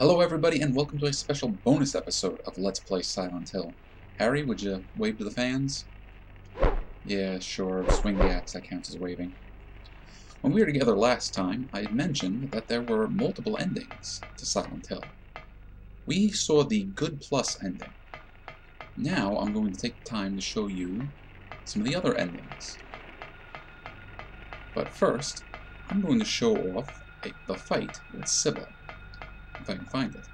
Hello everybody and welcome to a special bonus episode of Let's Play Silent Hill. Harry, would you wave to the fans? Yeah, sure, swing the axe, that counts as waving. When we were together last time, I had mentioned that there were multiple endings to Silent Hill. We saw the Good Plus ending. Now I'm going to take the time to show you some of the other endings. But first, I'm going to show off the fight with Cybil, if I can find it.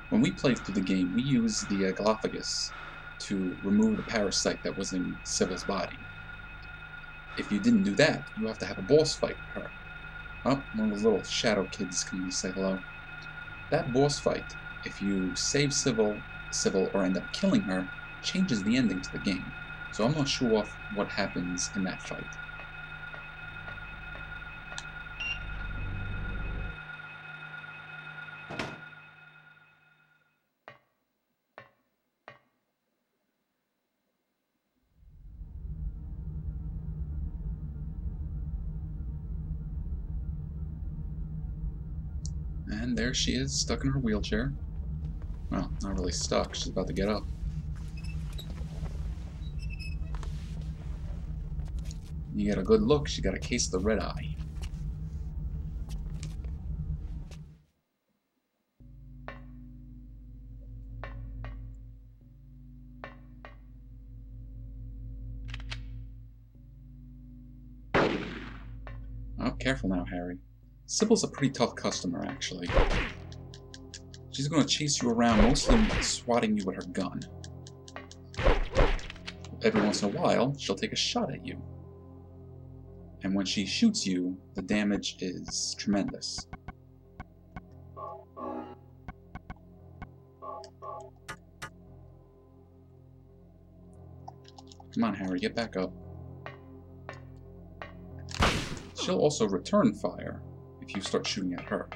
When we played through the game, we used the Galapagos to remove the parasite that was in Cybil's body. If you didn't do that, you have to have a boss fight with her. Oh, one of those little shadow kids coming to say hello. That boss fight, if you save Cybil or end up killing her, changes the ending to the game. So I'm going to show off what happens in that fight. And there she is, stuck in her wheelchair. Well, not really stuck, she's about to get up. You get a good look, she got a case of the red eye. Oh, careful now, Harry. Cybil's a pretty tough customer, actually. She's going to chase you around, mostly swatting you with her gun. Every once in a while, she'll take a shot at you. And when she shoots you, the damage is tremendous. Come on, Harry, get back up. She'll also return fire if you start shooting at her.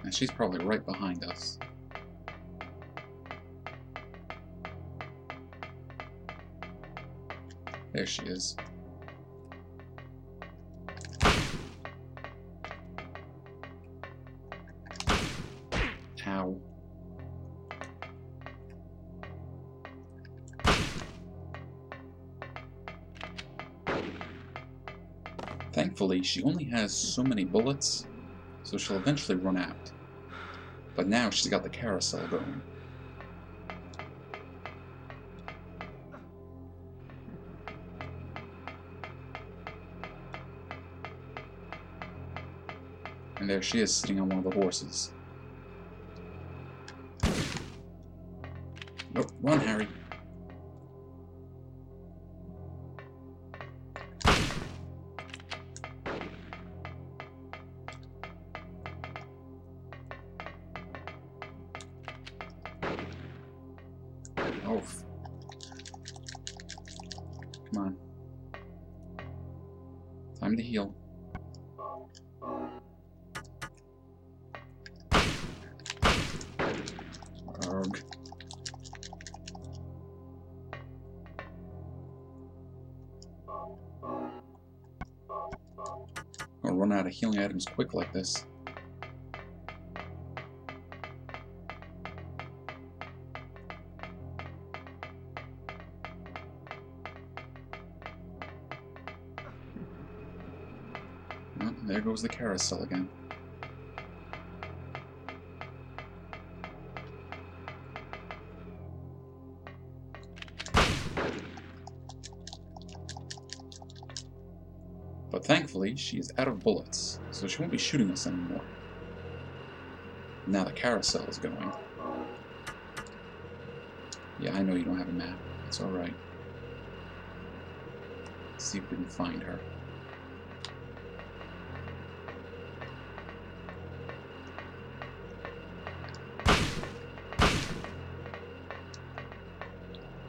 And she's probably right behind us. There she is. Ow. Thankfully, she only has so many bullets, so she'll eventually run out. But now she's got the carousel going. And there she is, sitting on one of the horses. Oh, run, Harry. Oh. Come on. Time to heal. Arg. I'll run out of healing items quick like this. Oh, there goes the carousel again. But thankfully, she is out of bullets, so she won't be shooting us anymore. Now the carousel is going. Yeah, I know you don't have a map. It's alright. Let's see if we can find her.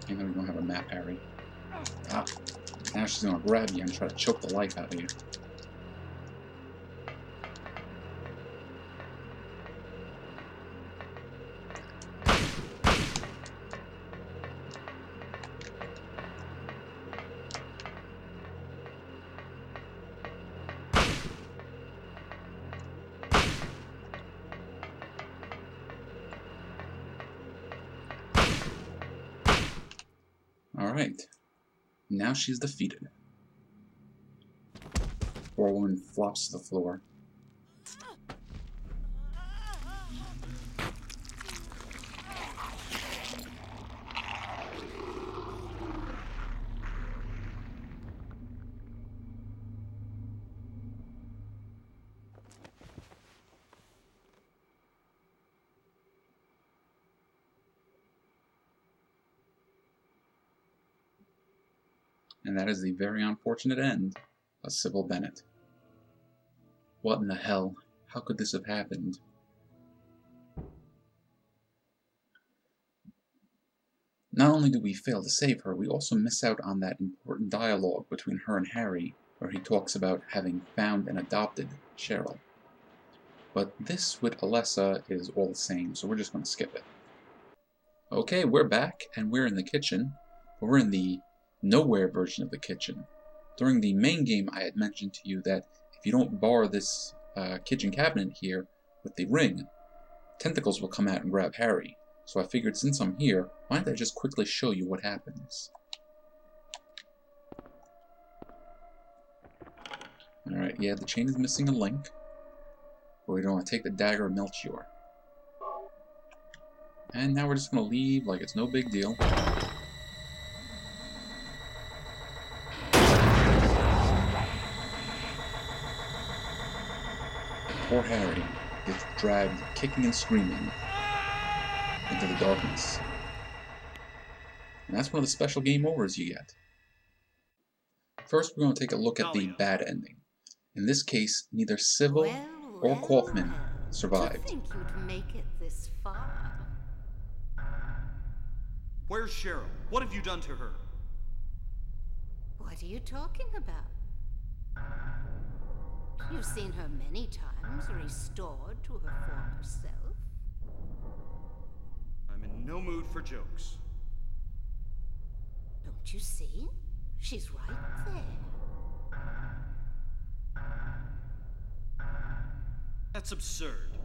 And then we don't have a map, Harry. Ah, now she's gonna grab you and try to choke the life out of you. Alright, now she's defeated. Poor woman flops to the floor. And that is the very unfortunate end of Cybil Bennett. What in the hell? How could this have happened? Not only do we fail to save her, we also miss out on that important dialogue between her and Harry, where he talks about having found and adopted Cheryl. But this with Alessa is all the same, so we're just going to skip it. Okay, we're back, and we're in the kitchen, but we're in the nowhere version of the kitchen. During the main game, I had mentioned to you that if you don't bar this kitchen cabinet here with the ring, tentacles will come out and grab Harry. So I figured since I'm here, why don't I just quickly show you what happens. Alright, yeah, the chain is missing a link. But we don't want to take the dagger of Melchior. And now we're just going to leave like it's no big deal. Poor Harry gets dragged kicking and screaming into the darkness. And that's one of the special game overs you get. First, we're going to take a look at the bad ending. In this case, neither Cybil or Kaufmann survived. To think you'd make it this far. Where's Cheryl? What have you done to her? What are you talking about? You've seen her many times restored to her former self. I'm in no mood for jokes. Don't you see? She's right there. That's absurd.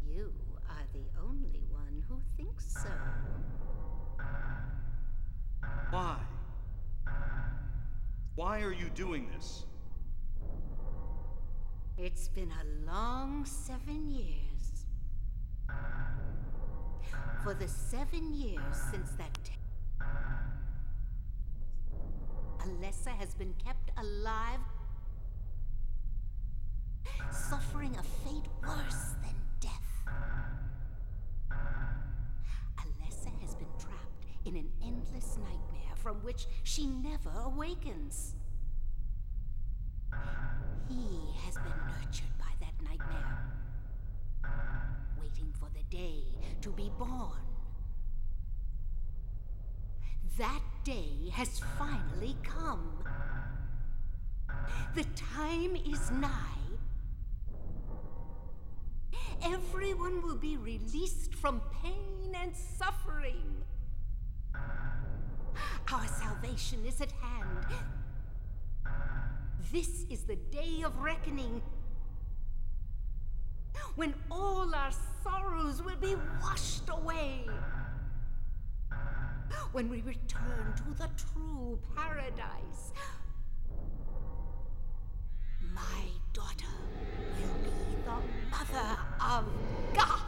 You are the only one who thinks so. Why? Why are you doing this? It's been a long 7 years. For the 7 years since that Alessa has been kept alive, suffering a fate worse than death. Alessa has been trapped in an endless nightmare from which she never awakens. He has been nurtured by that nightmare, waiting for the day to be born. That day has finally come. The time is nigh. Everyone will be released from pain and suffering. Our salvation is at hand. This is the day of reckoning, when all our sorrows will be washed away, when we return to the true paradise. My daughter will be the mother of God.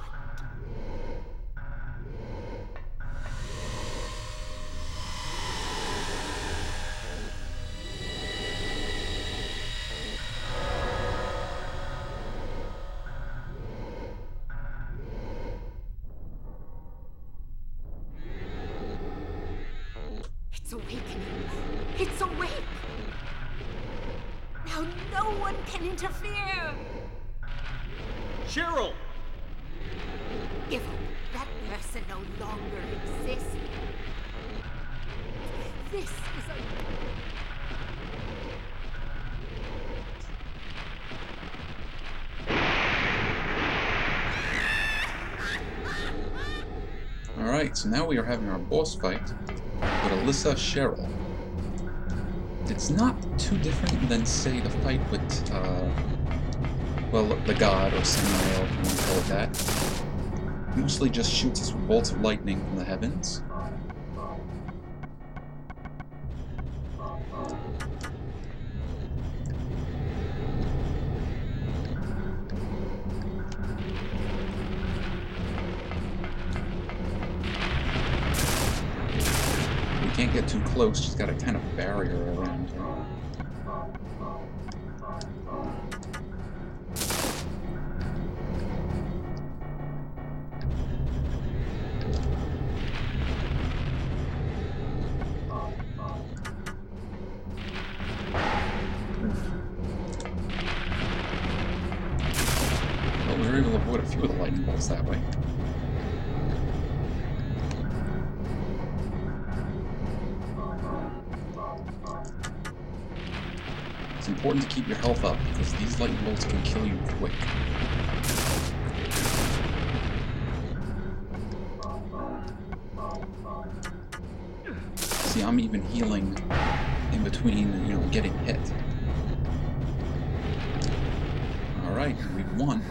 It's awakening. It's awake. Now no one can interfere. Cheryl! Give up that person no longer exists. This is a... Alright, so now we are having our boss fight with Alyssa Cheryl. It's not too different than, say, the fight with, well, the god, or Samael, if you want to call it that. Mostly just shoots us with bolts of lightning from the heavens. Can't get too close, she's got a kind of barrier around her. Well, we were able to avoid a few of the lightning bolts that way. It's important to keep your health up, because these lightning bolts can kill you quick. See, I'm even healing in between, getting hit. Alright, we've won.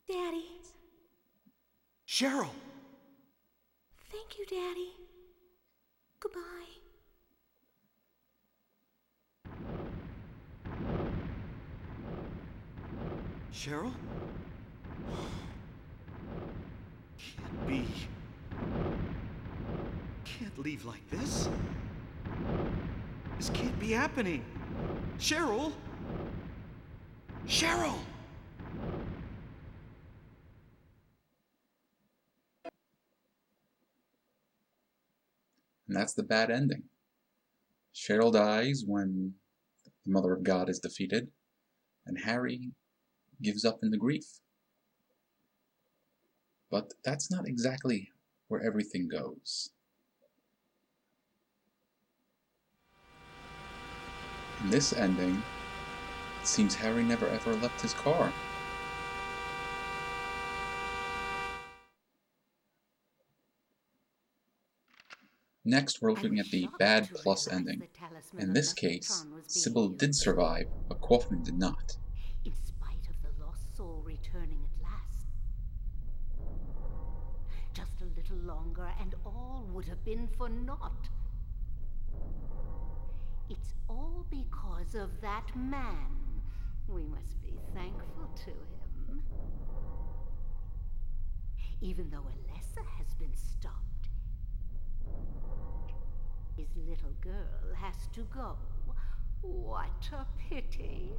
Daddy. Cheryl! Thank you, Daddy. Goodbye. Cheryl? Can't be. Can't leave like this. This can't be happening. Cheryl? Cheryl! And that's the bad ending. Cheryl dies when the Mother of God is defeated, and Harry gives up into grief. But that's not exactly where everything goes. In this ending, it seems Harry never ever left his car. Next, we're looking at the bad plus ending. In this case, Cybil did survive, but Kaufmann did not. In spite of the lost soul returning at last. Just a little longer and all would have been for naught. It's all because of that man. We must be thankful to him. Even though Alessa has been stopped, his little girl has to go. What a pity.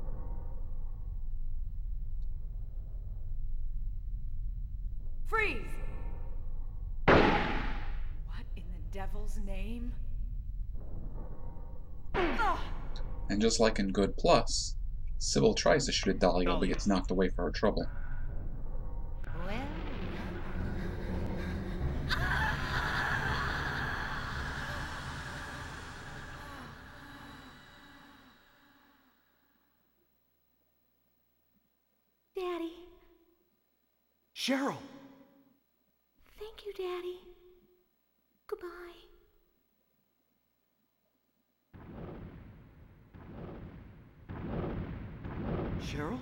Freeze! What in the devil's name? And just like in Good Plus, Cybil tries to shoot at Dahlia but gets knocked away for her trouble. Well, Daddy. Cheryl! Thank you, Daddy. Goodbye. Cheryl?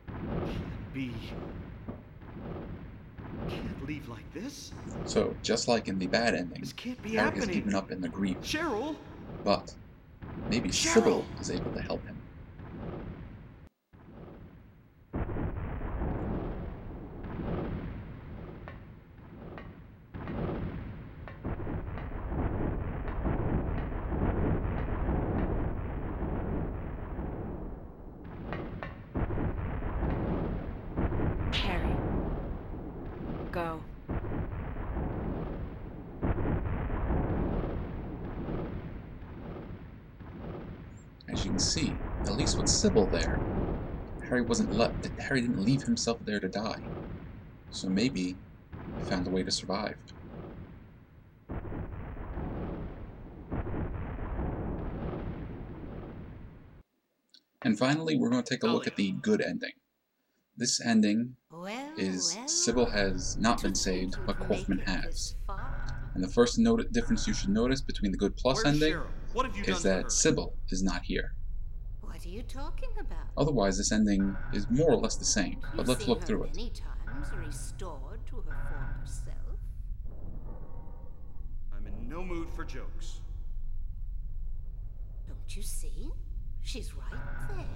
Can't be. Can't leave like this. So, just like in the bad ending, This can't be Harry has happening. given up in the grief, Cheryl? but maybe Cheryl! Cybil is able to help him. Harry. Go. can see, at least with Cybil there. Harry didn't leave himself there to die. So maybe he found a way to survive. And finally, we're going to take a look at the good ending. This ending is Cybil has not been saved, but Kaufmann has. And the first difference you should notice between the good plus Where's ending Cheryl? What have you is done to that her? Cybil is not here. What are you talking about? Otherwise, this ending is more or less the same, but You've let's seen look her through it. many times restored to her former self. I'm in no mood for jokes. Don't you see? She's right there.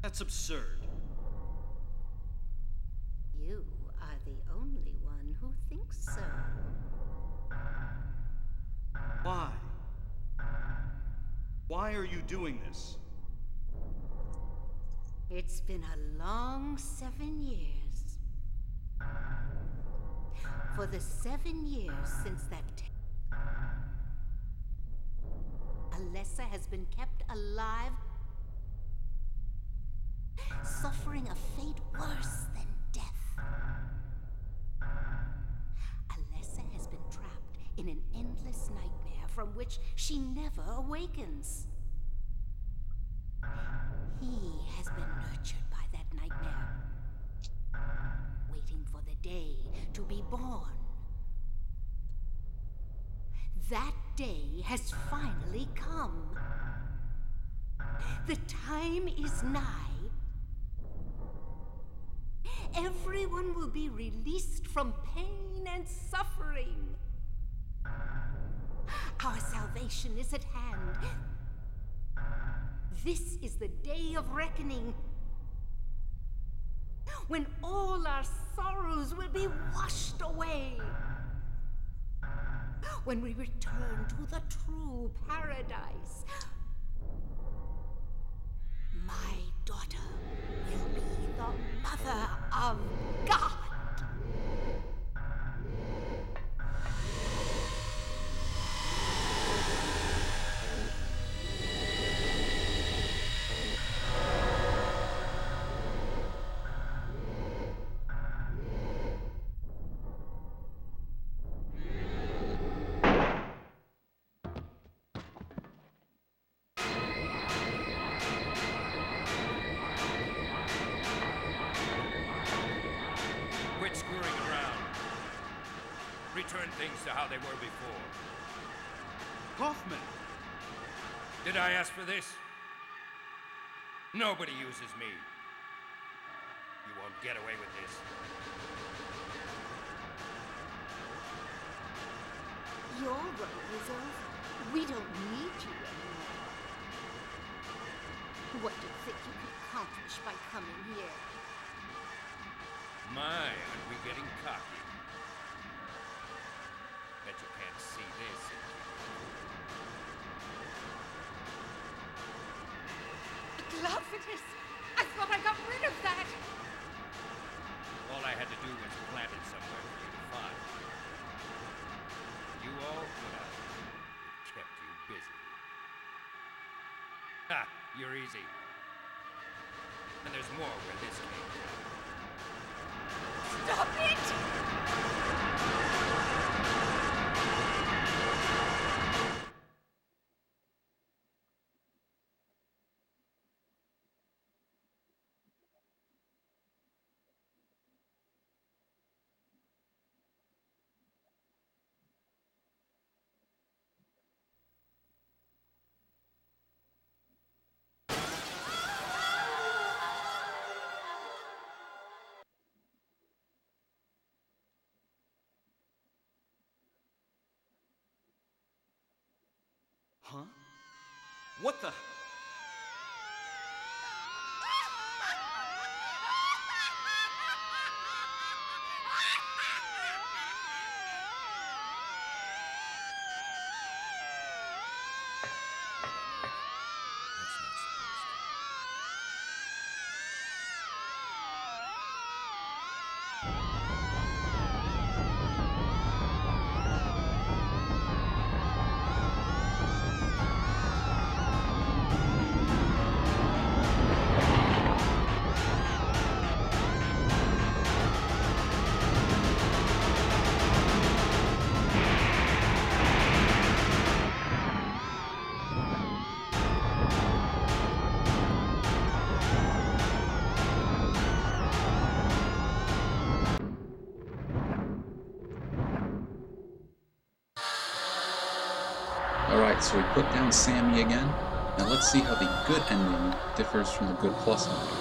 That's absurd. You are the only one who thinks so. Why? Why are you doing this? It's been a long 7 years. For the 7 years since that Alessa has been kept alive, suffering a fate worse than death. Alessa has been trapped in an endless nightmare from which she never awakens. He has been nurtured by that nightmare, waiting for the day to be born. That day has finally come. The time is nigh. Everyone will be released from pain and suffering. Our salvation is at hand. This is the day of reckoning, when all our sorrows will be washed away. When we return to the true paradise, my daughter will be the mother of God. Quit screwing around. Return things to how they were before. Kaufmann! Did I ask for this? Nobody uses me. You won't get away with this. Your role is over. We don't need you anymore. What do you think you can accomplish by coming here? My, aren't we getting cocky? Bet you can't see this. Glaphidus! I thought I got rid of that! All I had to do was plant it somewhere for you to find. You all, well, it kept you busy. Ha! You're easy. And there's more where this came from. Stop it! Huh? What the? That's not supposed to. Alright, so we put down Sammy again. Now let's see how the good ending differs from the good plus ending.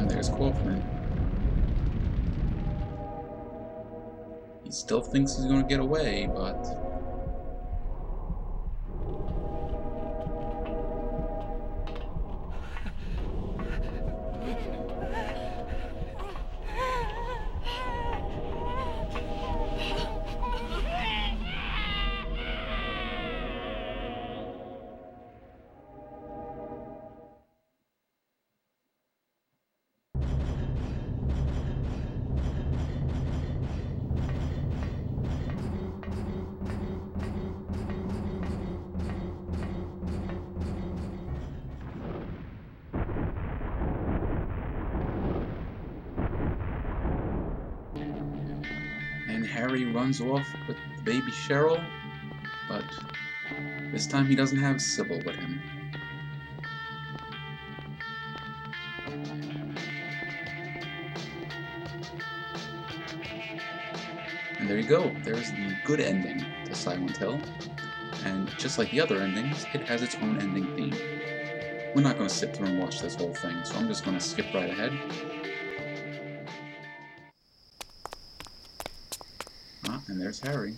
There's Kaufmann. He still thinks he's going to get away, but... And Harry runs off with baby Cheryl, but this time he doesn't have Cybil with him. And there you go, there's the good ending to Silent Hill. And just like the other endings, it has its own ending theme. We're not going to sit through and watch this whole thing, so I'm just going to skip right ahead. And there's Harry.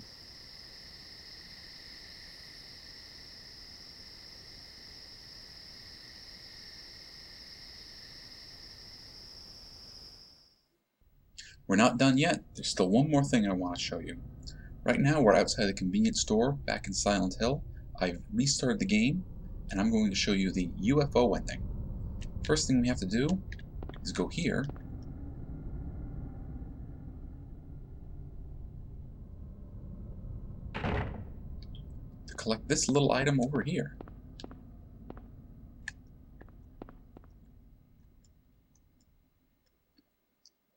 We're not done yet. There's still one more thing I want to show you. Right now we're outside the convenience store back in Silent Hill. I've restarted the game, and I'm going to show you the UFO ending. First thing we have to do is go here. To collect this little item over here.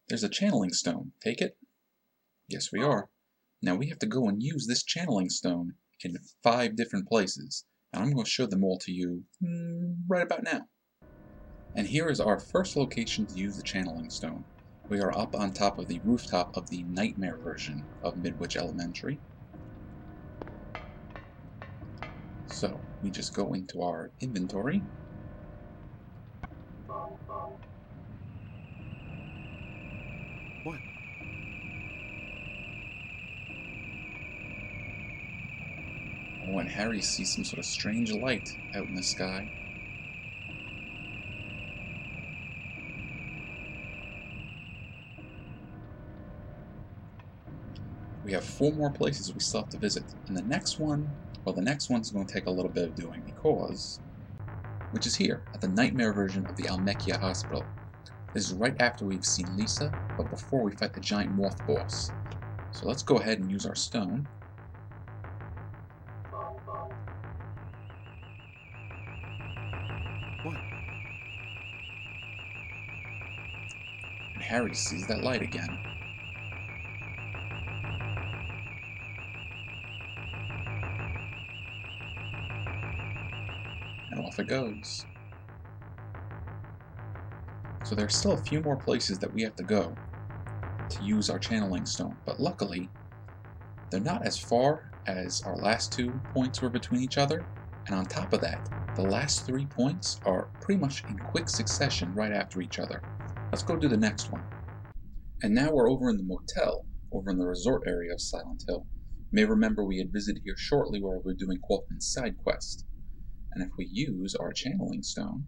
There's a channeling stone. Take it? Yes, we are. Now we have to go and use this channeling stone in 5 different places. And I'm going to show them all to you right about now. And here is our first location to use the channeling stone. We are up on top of the rooftop of the nightmare version of Midwich Elementary. So we just go into our inventory. What? Oh, and Harry sees some sort of strange light out in the sky. We have 4 more places we still have to visit, and the next one, well, the next one's going to take a little bit of doing because, which is here, at the nightmare version of the Almechia Hospital. This is right after we've seen Lisa, but before we fight the giant moth boss. So let's go ahead and use our stone. What? And Harry sees that light again. And off off it goes. So there's still a few more places that we have to go to use our channeling stone, but luckily they're not as far as our last 2 points were between each other, and on top of that, the last 3 points are pretty much in quick succession right after each other. Let's go do the next one. And now we're over in the motel, over in the resort area of Silent Hill. You may remember we had visited here shortly while we were doing Kaufmann's side quest. And if we use our channeling stone,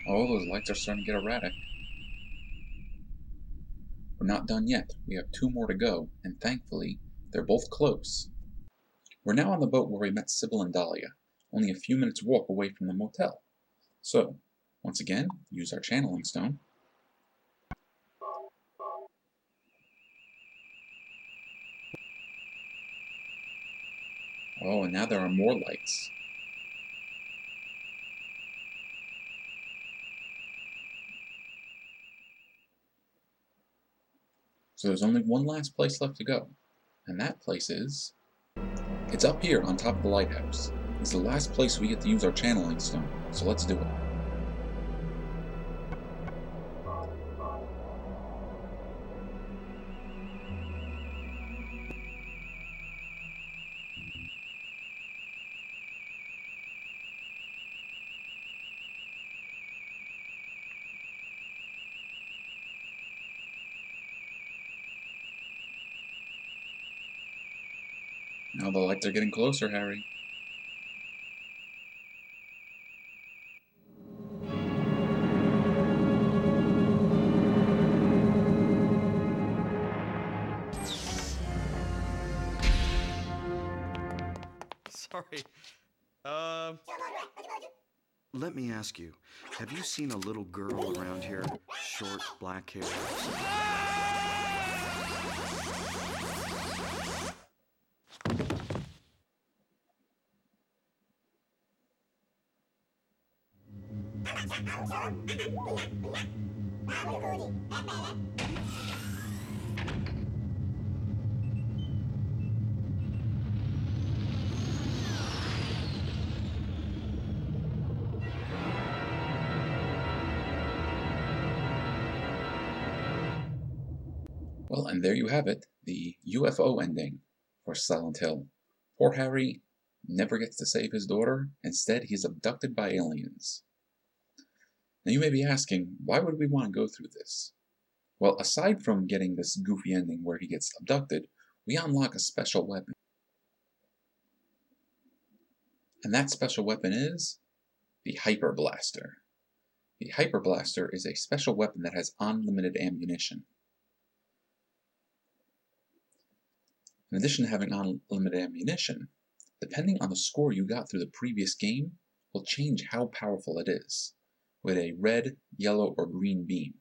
oh, those lights are starting to get erratic. We're not done yet. We have 2 more to go, and thankfully, they're both close. We're now on the boat where we met Cybil and Dahlia, only a few minutes walk away from the motel. So, once again, use our channeling stone. Oh, and now there are more lights. So there's only one last place left to go, and that place is... it's up here on top of the lighthouse. It's the last place we get to use our channeling stone, so let's do it. Now the lights are getting closer, Harry. Sorry. Let me ask you, have you seen a little girl around here? Short, black hair. Well, and there you have it, the UFO ending for Silent Hill. Poor Harry never gets to save his daughter. Instead, he's abducted by aliens. Now you may be asking, why would we want to go through this? Well, aside from getting this goofy ending where he gets abducted, we unlock a special weapon. And that special weapon is the Hyper Blaster. The Hyper Blaster is a special weapon that has unlimited ammunition. In addition to having unlimited ammunition, depending on the score you got through the previous game, will change how powerful it is, with a red, yellow, or green beam.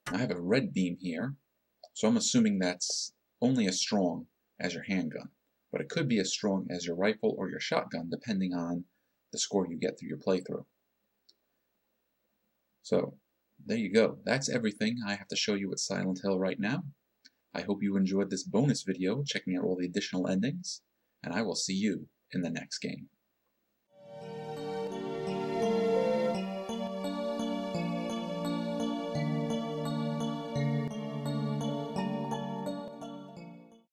I have a red beam here, so I'm assuming that's only as strong as your handgun, but it could be as strong as your rifle or your shotgun depending on the score you get through your playthrough. So, there you go. That's everything I have to show you at Silent Hill right now. I hope you enjoyed this bonus video checking out all the additional endings, and I will see you in the next game.